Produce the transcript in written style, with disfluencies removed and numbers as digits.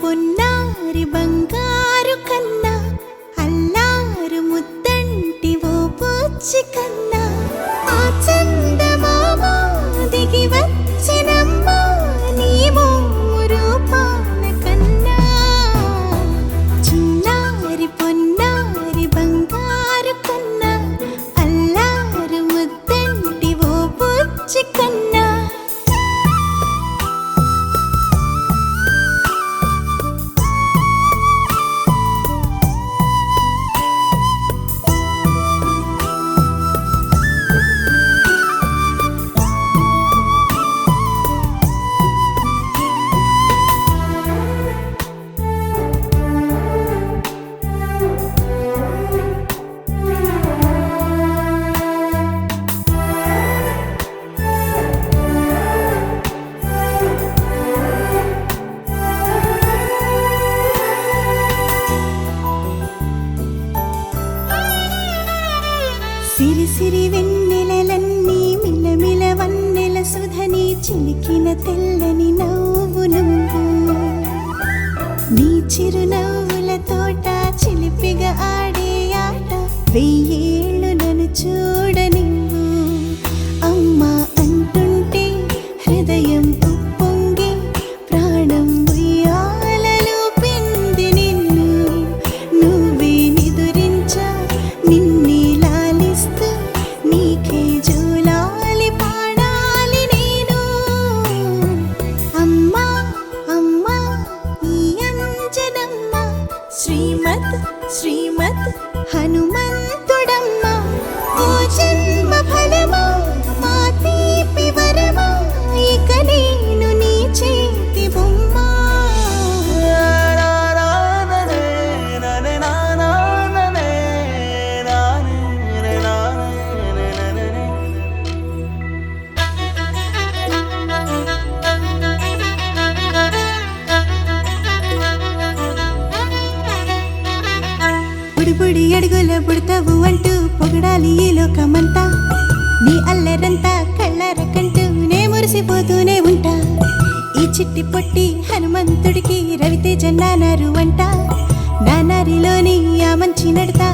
పొన్నారి బంగారు కన్నా అల్లారు ముద్దంటి ఓ బుచ్చి కన్నా ఆ చందమామ దిగి వచ్చినమ్మా నీ మోము రూపాన కన్నా చిన్నారి పొన్నారి బంగారు కన్నా అల్లారు ముద్దంటి ఓ బుచ్చి కన్నా సిరి సిరి వెన్నెలలన్నీ మిలమిల వన్నెల సుధని చిలికిన తెల్లని నవ్వు నువ్వు నీ చిరునవ్వుల తోట చిలిపిగా ఆడే ఆట వెయ్యేళ్ళు నన్ను చూడనివ్వు అమ్మా అంటుంటే హృదయం ఉప్పొంగి ప్రాణం ఉయ్యాలలో పిండి నిన్ను నువ్వే నిదురించా నిన్నే నీకే జోలాలి పాడాలి నేను అమ్మా అమ్మా ఈ అంజనమ్మ శ్రీమత్ శ్రీమత్ హనుమంతుడమ్మ ఓ జన్మ ఫలమా మా తీపి వరమా ఇక నేను నీ చేతి బొమ్మ బుడి అడుగుల బుడతావు అంటూ పొగడాలి ఈ లోకమంతా నీ అల్లరంతా కళ్ళారకంటూ నే మురిసిపోతూనే ఉంటా ఈ చిట్టి పొట్టి హనుమంతుడికి రవితేజ నానారు అంట నానారిలోని ఆ మంచి నడతా